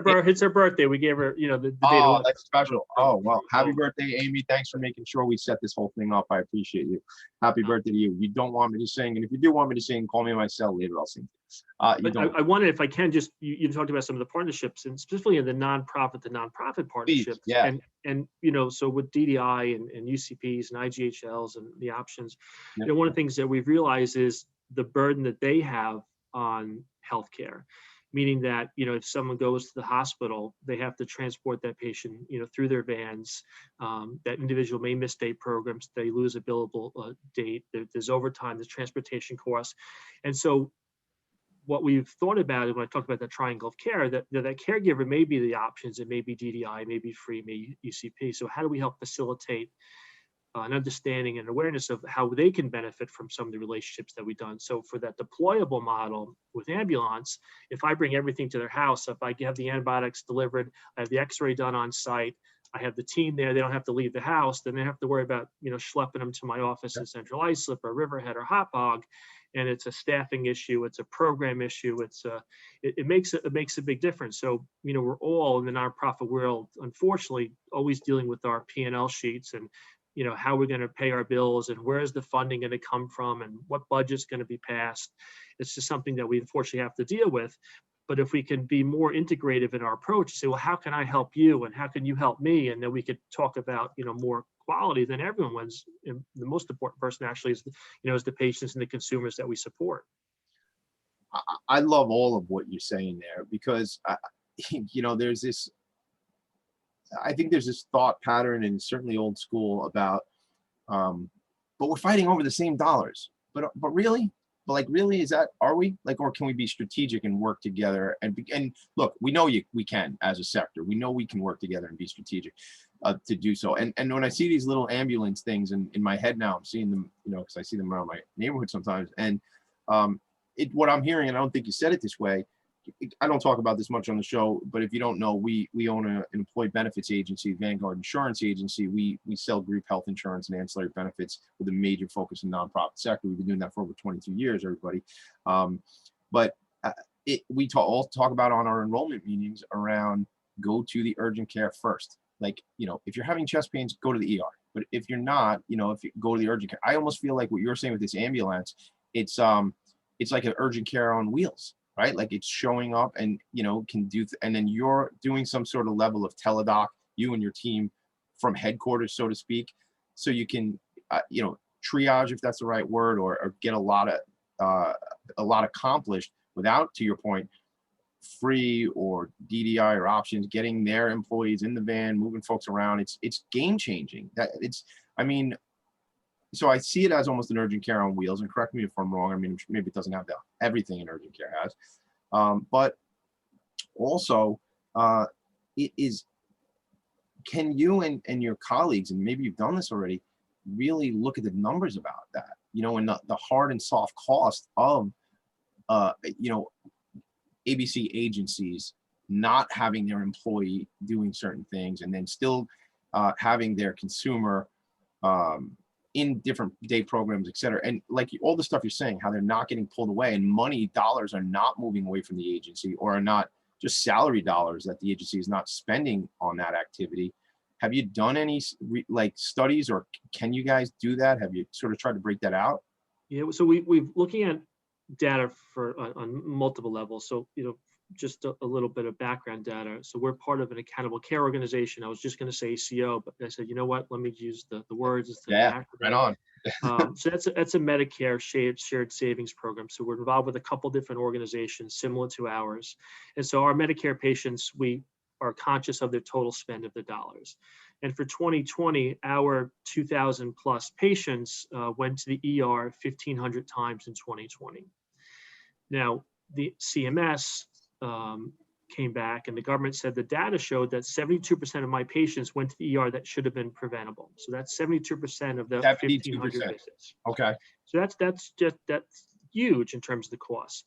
birthday. We gave her, the date.
Oh, that's special. Oh, well, happy birthday, Amy. Thanks for making sure we set this whole thing up. I appreciate you. Happy birthday to you. You don't want me to sing, and if you do want me to sing, call me on my cell later. I'll sing.
But I wanted, if I can, just you talked about some of the partnerships, and specifically in the nonprofit partnerships.
Please, yeah.
And so with DDI and UCPs and IGHLs and the options, one of the things that we've realized is the burden that they have on healthcare, meaning that if someone goes to the hospital, they have to transport that patient through their vans. That individual may miss day programs, they lose a billable date. There's overtime, there's transportation costs, and so what we've thought about is when I talked about that triangle of care, that caregiver may be the options. It may be DDI, it may be free, maybe UCP. So how do we help facilitate an understanding and awareness of how they can benefit from some of the relationships that we've done? So for that deployable model with ambulance, if I bring everything to their house, if I have the antibiotics delivered, I have the x-ray done on site, I have the team there, they don't have to leave the house, then they have to worry about, schlepping them to my office in Central Islip or Riverhead or Hauppauge. And it's a staffing issue, it's a program issue, it makes a big difference. So, we're all in the nonprofit world, unfortunately, always dealing with our P&L sheets and, how we're going to pay our bills and where's the funding going to come from and what budget's going to be passed. It's just something that we unfortunately have to deal with. But if we can be more integrative in our approach, say, well, how can I help you and how can you help me? And then we could talk about, more quality than everyone's. And the most important person actually is, is the patients and the consumers that we support.
I love all of what you're saying there because, there's this, I think there's this thought pattern and certainly old school about, but we're fighting over the same dollars, but really? But like, really, are we like, or can we be strategic and work together? And look, we know we can as a sector. We know we can work together and be strategic to do so. And when I see these little ambulance things in my head now, I'm seeing them, because I see them around my neighborhood sometimes. And what I'm hearing, and I don't think you said it this way, I don't talk about this much on the show, but if you don't know, we own an employee benefits agency, Vanguard Insurance Agency. We sell group health insurance and ancillary benefits with a major focus in nonprofit sector. We've been doing that for over 22 years, everybody. But we all talk about on our enrollment meetings around go to the urgent care first. Like, if you're having chest pains, go to the ER. But if you're not, if you go to the urgent care, I almost feel like what you're saying with this ambulance, it's like an urgent care on wheels, right? Like it's showing up and, can do, and then you're doing some sort of level of teledoc, you and your team from headquarters, so to speak. So you can, triage, if that's the right word, or get a lot accomplished without, to your point, free or DDI or options, getting their employees in the van, moving folks around. It's game changing. So I see it as almost an urgent care on wheels, and correct me if I'm wrong. I mean, maybe it doesn't have everything an urgent care has, but also it is, can you and your colleagues, and maybe you've done this already, really look at the numbers about that, and the hard and soft cost of, ABC agencies not having their employee doing certain things, and then still having their consumer in different day programs, et cetera. And like all the stuff you're saying, how they're not getting pulled away, and dollars are not moving away from the agency, or are not just salary dollars that the agency is not spending on that activity. Have you done any studies, or can you guys do that? Have you sort of tried to break that out?
Yeah, so we've looking at data on multiple levels. So, just a little bit of background data. So we're part of an accountable care organization. I was just going to say ACO, but I said, you know what, let me use the words.
Yeah, right on.
So that's a Medicare shared savings program. So we're involved with a couple different organizations similar to ours. And so our Medicare patients, we are conscious of their total spend of the dollars. And for 2020, our 2,000 plus patients went to the ER 1,500 times in 2020. Now, the CMS came back, and the government said the data showed that 72% of my patients went to the ER that should have been preventable. So that's 72% of the 1,500 visits.
Okay.
So that's huge in terms of the cost.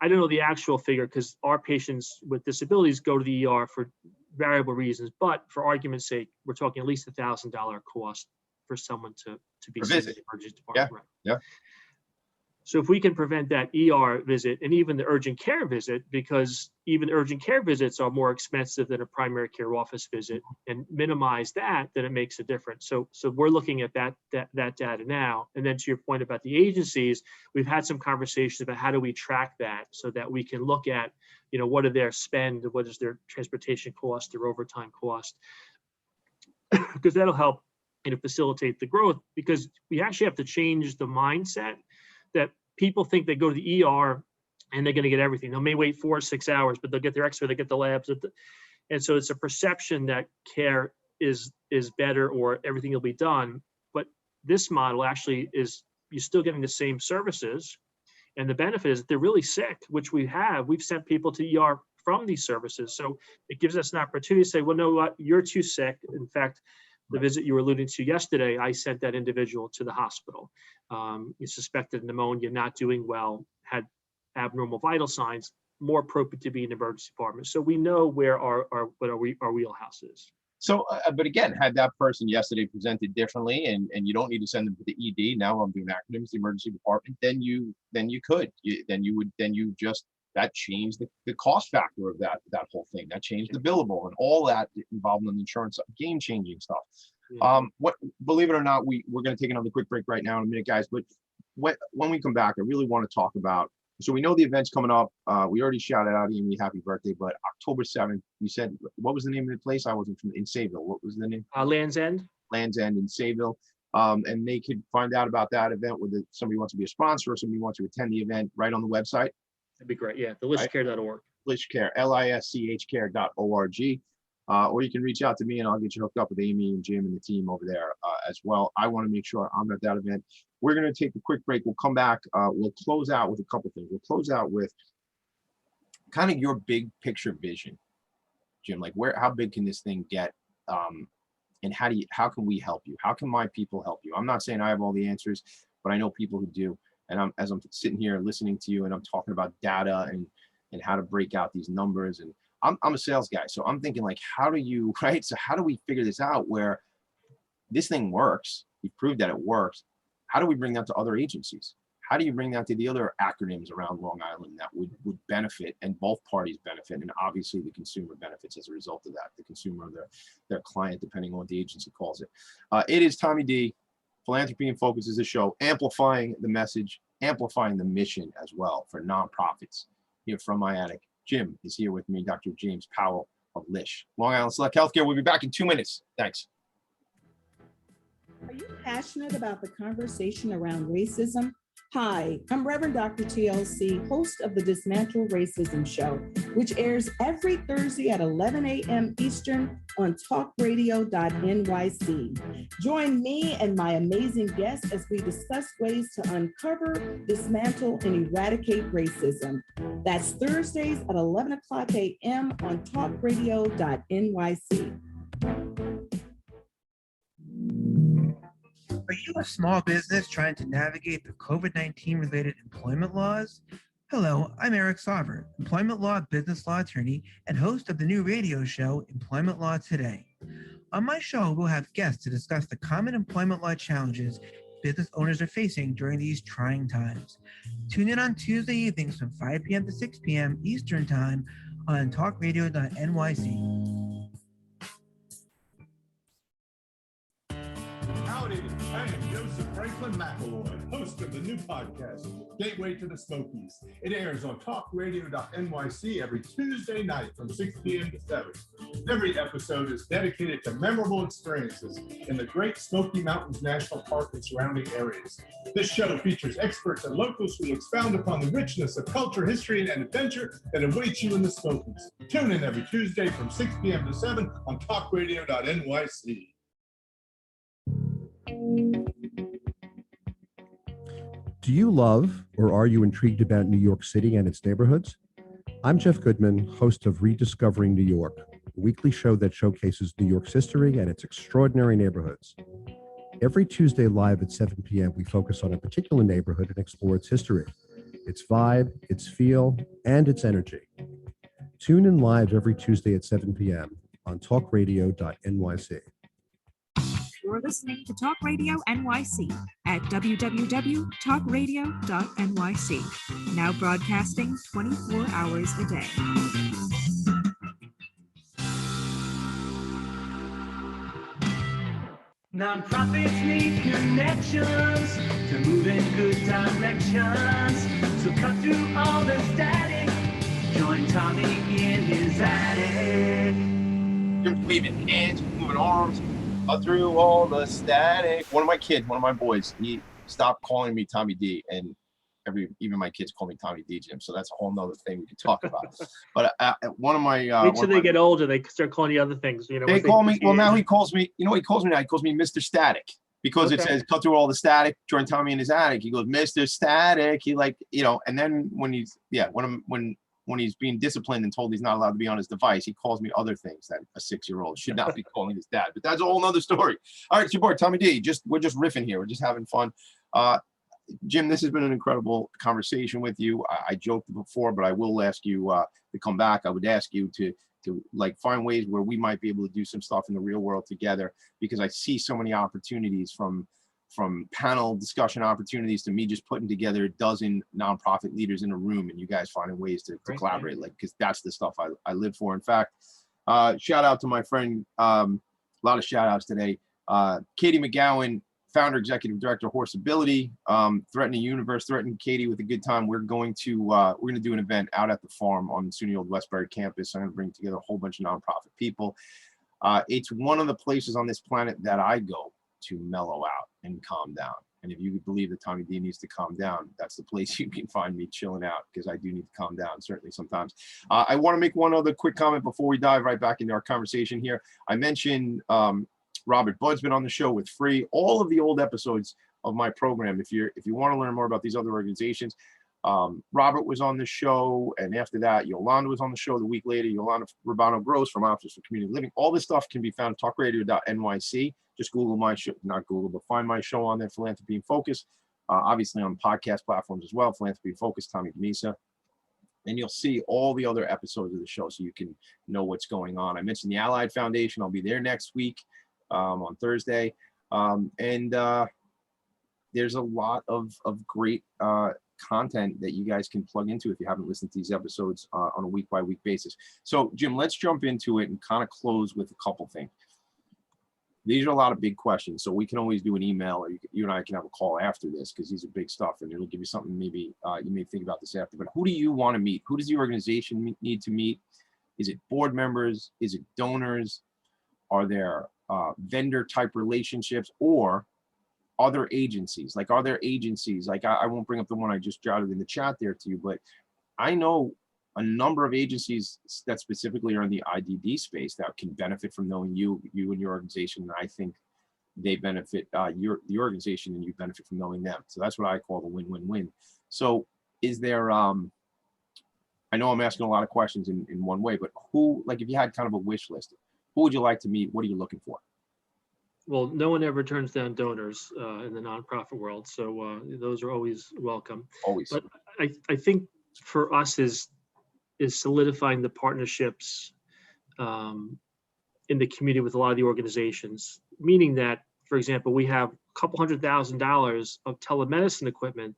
I don't know the actual figure, because our patients with disabilities go to the ER for variable reasons, but for argument's sake, we're talking at least $1,000 cost for someone to be seen in the emergency department. Right?
Yeah.
So if we can prevent that ER visit and even the urgent care visit, because even urgent care visits are more expensive than a primary care office visit, and minimize that, then it makes a difference. So we're looking at that data now. And then to your point about the agencies, we've had some conversations about how do we track that so that we can look at, what are their spend, what is their transportation cost, their overtime cost, because that'll help, facilitate the growth, because we actually have to change the mindset that people think they go to the ER and they're going to get everything. They may wait 4 or 6 hours, but they'll get their X-ray, they get the labs. And so it's a perception that care is better, or everything will be done. But this model actually is, you're still getting the same services. And the benefit is that they're really sick, which we've sent people to ER from these services. So it gives us an opportunity to say, well, no, what, you're too sick. In fact, the visit you were alluding to yesterday, I sent that individual to the hospital. You suspected pneumonia, not doing well, had abnormal vital signs, more appropriate to be in the emergency department. So we know where our wheelhouse is.
So, but again, had that person yesterday presented differently, and you don't need to send them to the ED. Now I'm doing acronyms, the emergency department. Then you that changed the cost factor of that whole thing. That changed the billable and all that involved in the insurance, game changing stuff.
Yeah.
Believe it or not, we're going to take another quick break right now in a minute, guys. But when we come back, I really want to talk about. So we know the event's coming up. We already shouted out Amy, happy birthday. But October 7th, you said, what was the name of the place? I wasn't in Sayville. What was the name?
Land's End.
Land's End in Sayville. And they could find out about that event, whether somebody wants to be a sponsor or somebody wants to attend the event, right on the website.
That'd be great. Yeah, the listcare.org.
Listcare, lischcare.org. Or you can reach out to me and I'll get you hooked up with Amy and Jim and the team over there as well. I want to make sure I'm at that event. We're going to take a quick break. We'll come back. We'll close out with a couple things. We'll close out with kind of your big picture vision, Jim. Like how big can this thing get? And how can we help you? How can my people help you? I'm not saying I have all the answers, but I know people who do. And as I'm sitting here listening to you and I'm talking about data and and how to break out these numbers. And I'm a sales guy, so I'm thinking like, how do you, right? So how do we figure this out where this thing works? We proved that it works. How do we bring that to other agencies? How do you bring that to the other acronyms around Long Island that would benefit, and both parties benefit, and obviously the consumer benefits as a result of that, the consumer or their client, depending on what the agency calls it. It is Tommy D. Philanthropy and Focus is a show amplifying the message, amplifying the mission as well for nonprofits. Here from my attic, Jim is here with me, Dr. James Powell of LISH. Long Island Select Healthcare. We'll be back in 2 minutes. Thanks.
Are you passionate about the conversation around racism? Hi, I'm Reverend Dr. TLC, host of the Dismantle Racism Show, which airs every Thursday at 11 a.m. Eastern on talkradio.nyc. Join me and my amazing guests as we discuss ways to uncover, dismantle, and eradicate racism. That's Thursdays at 11 o'clock a.m. on talkradio.nyc.
Are you a small business trying to navigate the COVID-19 related employment laws? Hello, I'm Eric Sauver, employment law, business law attorney, and host of the new radio show, Employment Law Today. On my show, we'll have guests to discuss the common employment law challenges business owners are facing during these trying times. Tune in on Tuesday evenings from 5 p.m. to 6 p.m. Eastern Time on talkradio.nyc.
Howdy, I am Joseph Franklin McElroy, host of the new podcast, Gateway to the Smokies. It airs on talkradio.nyc every Tuesday night from 6 p.m. to 7. Every episode is dedicated to memorable experiences in the Great Smoky Mountains National Park and surrounding areas. This show features experts and locals who expound upon the richness of culture, history, and adventure that awaits you in the Smokies. Tune in every Tuesday from 6 p.m. to 7 on talkradio.nyc.
Do you love or are you intrigued about New York City and its neighborhoods? I'm Jeff Goodman, host of Rediscovering New York, a weekly show that showcases New York's history and its extraordinary neighborhoods. Every Tuesday live at 7 p.m., we focus on a particular neighborhood and explore its history, its vibe, its feel, and its energy. Tune in live every Tuesday at 7 p.m. on talkradio.nyc.
You're listening to Talk Radio NYC at www.talkradio.nyc. Now broadcasting 24 hours a day.
Nonprofits need connections to move in good directions. So cut through all the static. Join Tommy in his attic.
You're waving hands, moving arms. Through all the static. One of my boys, he stopped calling me Tommy D, and even my kids call me Tommy D, Jim. So that's a whole nother thing we could talk about. But one of my
wait till they get older, they start calling you other things. You know,
they call me. Well, now he calls me. You know what he calls me now? He calls me Mr. Static because it says cut through all the static. Join Tommy in his attic. He goes, Mr. Static. He and then when he's being disciplined and told he's not allowed to be on his device, he calls me other things that a 6-year-old should not be calling his dad. But that's a whole nother story. All right, it's your boy, Tommy D. We're just riffing here. We're just having fun. Jim, this has been an incredible conversation with you. I joked before, but I will ask you to come back. I would ask you to find ways where we might be able to do some stuff in the real world together, because I see so many opportunities from panel discussion opportunities to me just putting together a dozen nonprofit leaders in a room and you guys finding ways to collaborate, because that's the stuff I live for. In fact, shout out to my friend, a lot of shout outs today. Katie McGowan, founder, executive director, Horseability, Threatening Universe, threatening Katie with a good time. We're going to do an event out at the farm on the SUNY Old Westbury campus. I'm going to bring together a whole bunch of nonprofit people. It's one of the places on this planet that I go to mellow out and calm down. And if you believe that Tommy D needs to calm down, that's the place you can find me chilling out, because I do need to calm down, certainly sometimes. I want to make one other quick comment before we dive right back into our conversation here. I mentioned Robert Budd's been on the show with Free. All of the old episodes of my program, if you want to learn more about these other organizations, Robert was on the show, and after that, Yolanda was on the show the week later. Yolanda Rubano Gross from Office for Community Living. All this stuff can be found at talkradio.nyc. Just Google my show, not Google, but find my show on there, Philanthropy and Focus. Obviously on podcast platforms as well, Philanthropy and Focus, Tommy Denisa. and you'll see all the other episodes of the show so you can know what's going on. I mentioned the Allied Foundation. I'll be there next week on Thursday. There's a lot of great content that you guys can plug into if you haven't listened to these episodes on a week-by-week basis. So, Jim, let's jump into it and kind of close with a couple things. These are a lot of big questions, so we can always do an email, or you and I can have a call after this, because these are big stuff, and it'll give you something maybe you may think about this after. But who do you want to meet? Who does the organization need to meet? Is it board members? Is it donors? Are there vendor type relationships, or other agencies? Like, are there agencies, like I won't bring up the one I just jotted in the chat there to you, but I know a number of agencies that specifically are in the IDD space that can benefit from knowing you and your organization. And I think they benefit, the organization, and you benefit from knowing them. So that's what I call the win-win-win. So is there, I know I'm asking a lot of questions in one way, but who, like if you had kind of a wish list, who would you like to meet? What are you looking for?
Well, no one ever turns down donors in the nonprofit world, so those are always welcome.
Always.
But I think for us is solidifying the partnerships in the community with a lot of the organizations, meaning that, for example, we have a couple $100,000 of telemedicine equipment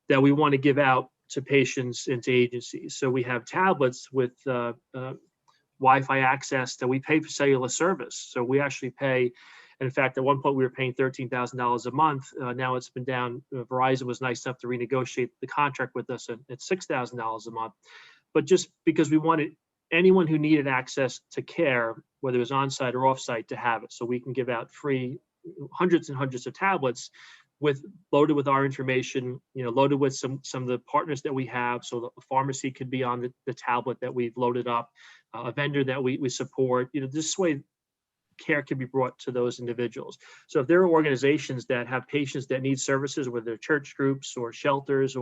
that we want to give out to patients and to agencies. So we have tablets with Wi-Fi access that we pay for cellular service. So we actually pay. In fact, at one point we were paying $13,000 a month. Now it's been down. Verizon was nice enough to renegotiate the contract with us at $6,000 a month. But just because we wanted anyone who needed access to care, whether it was on-site or off-site, to have it. So we can give out free hundreds and hundreds of tablets loaded with our information, loaded with some of the partners that we have. So the pharmacy could be on the tablet that we've loaded up, a vendor that we support. This way care can be brought to those individuals. So if there are organizations that have patients that need services, whether they're church groups or shelters,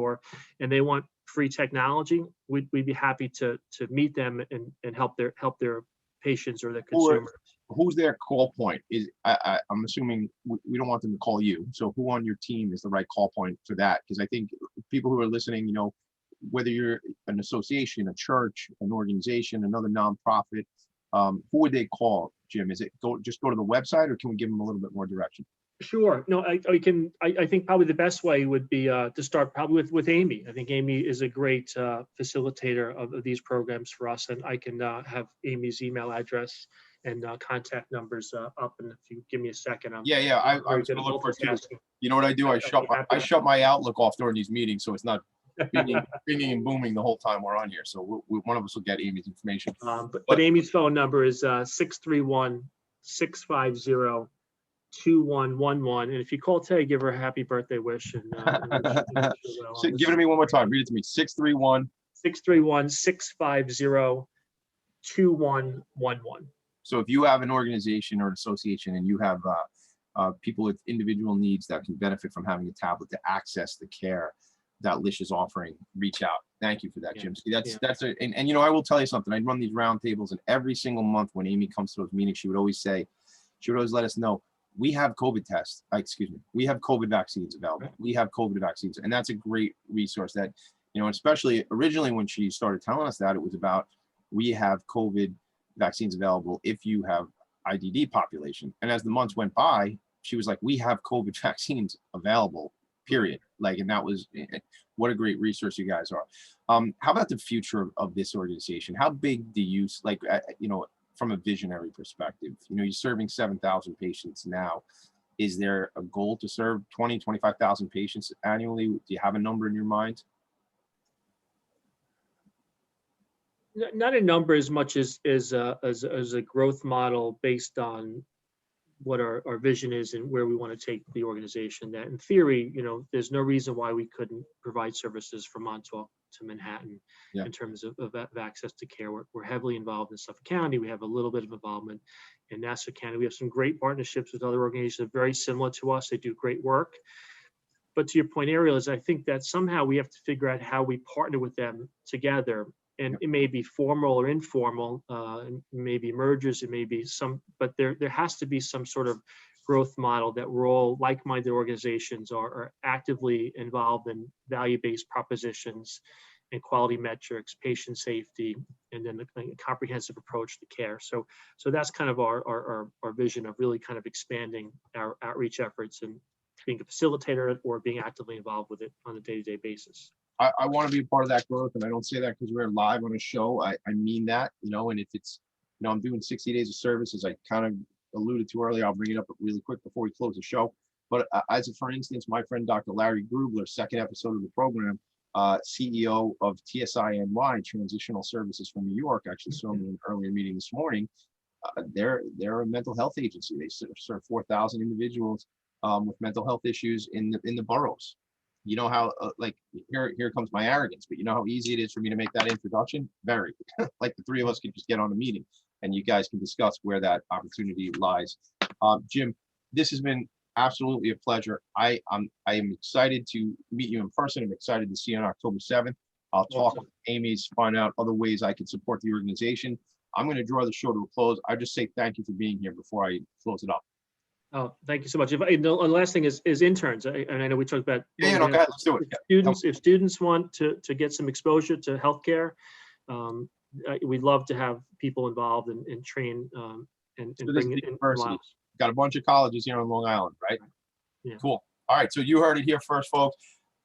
and they want free technology, we'd be happy to meet them and help their patients or their consumers.
Who's their call point? I'm assuming we don't want them to call you. So who on your team is the right call point for that? Because I think people who are listening, whether you're an association, a church, an organization, another nonprofit, who would they call, Jim? Is it just go to the website, or can we give them a little bit more direction?
Sure. No, I think probably the best way would be to start probably with Amy. I think Amy is a great facilitator of these programs for us, and I can have Amy's email address and contact numbers up. And if you give me a second, I was going to look for it too.
You know what I do? I shut my Outlook off during these meetings, so it's not binging and booming the whole time we're on here. So one of us will get Amy's information.
But Amy's phone number is 631-650-2111. And if you call today, give her a happy birthday wish. And
so give it to me one more time. Read it to me.
631-650-2111.
So if you have an organization or association and you have people with individual needs that can benefit from having a tablet to access the care that Lish is offering, reach out. Thank you for that, Jim. See, that's and I will tell you something. I run these roundtables, and every single month when Amy comes to those meetings, she would always let us know, we have COVID tests. We have COVID vaccines available. We have COVID vaccines, and that's a great resource. That especially originally when she started telling us that, it was about we have COVID vaccines available if you have IDD population. And as the months went by, she was like, we have COVID vaccines available. Period. And that was what a great resource you guys are. How about the future of this organization? How big do you from a visionary perspective? You're serving 7,000 patients now. Is there a goal to serve 20, 25,000 patients annually? Do you have a number in your mind?
Not a number as much as a growth model based on what our vision is and where we want to take the organization. That in theory, there's no reason why we couldn't provide services from Montauk to Manhattan in terms of access to care. We're heavily involved in Suffolk County. We have a little bit of involvement in Nassau County. We have some great partnerships with other organizations that are very similar to us. They do great work. But to your point, Ariel, is I think that somehow we have to figure out how we partner with them together. And it may be formal or informal, it may be mergers, it may be but there has to be some sort of growth model that we're all like-minded organizations are actively involved in value-based propositions and quality metrics, patient safety, and then a comprehensive approach to care. So that's kind of our vision of really kind of expanding our outreach efforts and being a facilitator or being actively involved with it on a day-to-day basis.
I want to be a part of that growth, and I don't say that because we're live on a show. I mean that, and if it's, I'm doing 60 days of service, as I kind of alluded to earlier. I'll bring it up really quick before we close the show. But for instance, my friend, Dr. Larry Grubler, second episode of the program, CEO of TSINY, Transitional Services from New York, actually saw me in an earlier meeting this morning. They're a mental health agency. They serve 4,000 individuals with mental health issues in the boroughs. You know how, here comes my arrogance, but you know how easy it is for me to make that introduction? Very. Like the three of us can just get on a meeting and you guys can discuss where that opportunity lies. Jim, this has been absolutely a pleasure. I am excited to meet you in person. I'm excited to see you on October 7th. I'll talk with Amy's, find out other ways I can support the organization. I'm going to draw the show to a close. I just say thank you for being here before I close it up.
Oh, thank you so much. The last thing is interns. And I know we talked about
go ahead, let's do it.
If students want to get some exposure to healthcare, we'd love to have people involved and train and bring it in.
Got a bunch of colleges here on Long Island, right?
Yeah.
Cool. All right, so you heard it here first, folks.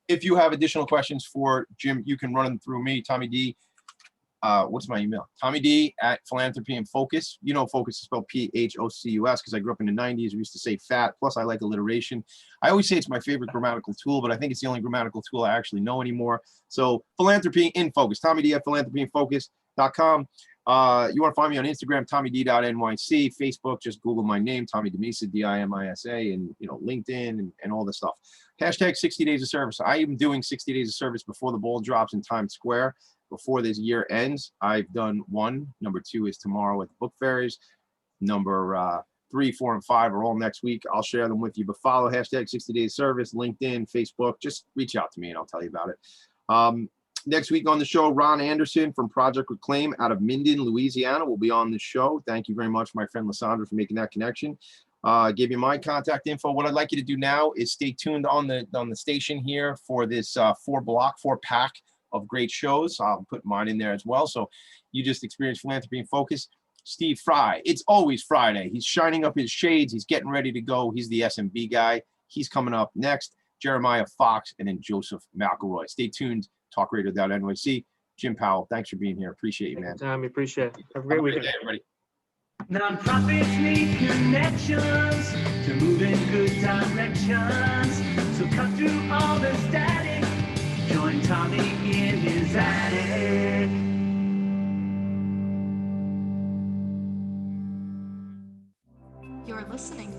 If you have additional questions for Jim, you can run them through me, Tommy D. What's my email? Tommy D at Philanthropy and Phocus. Phocus is spelled Phocus because I grew up in the 90s. We used to say fat. Plus, I like alliteration. I always say it's my favorite grammatical tool, but I think it's the only grammatical tool I actually know anymore. So Philanthropy in Focus. Tommy D at philanthropyandfocus.com. You want to find me on Instagram, TommyD.NYC, Facebook, just Google my name, Tommy Dimisa, DIMISA, and LinkedIn and all this stuff. Hashtag 60 days of service. I am doing 60 days of service before the ball drops in Times Square. Before this year ends, I've done one. Number 2 is tomorrow at the book fairs. Number 3, 4, and 5 are all next week. I'll share them with you. But follow hashtag 60 days service, LinkedIn, Facebook. Just reach out to me and I'll tell you about it. Next week on the show, Ron Anderson from Project Reclaim out of Minden, Louisiana will be on the show. Thank you very much, my friend Lysandra, for making that connection. Give you my contact info. What I'd like you to do now is stay tuned on the station here for this 4-pack of great shows. I'll put mine in there as well. So you just experienced Philanthropy and Focus. Steve Fry. It's always Friday. He's shining up his shades. He's getting ready to go. He's the SMB guy. He's coming up next. Jeremiah Fox and then Joseph McElroy. Stay tuned. TalkRadio.NYC. Jim Powell, thanks for being here. Appreciate you, man.
Tommy, appreciate it. Have a great weekend.
Day, everybody.
Nonprofits need connections to move in good directions. So cut through all the static. Join Tommy in his attic.
You're listening to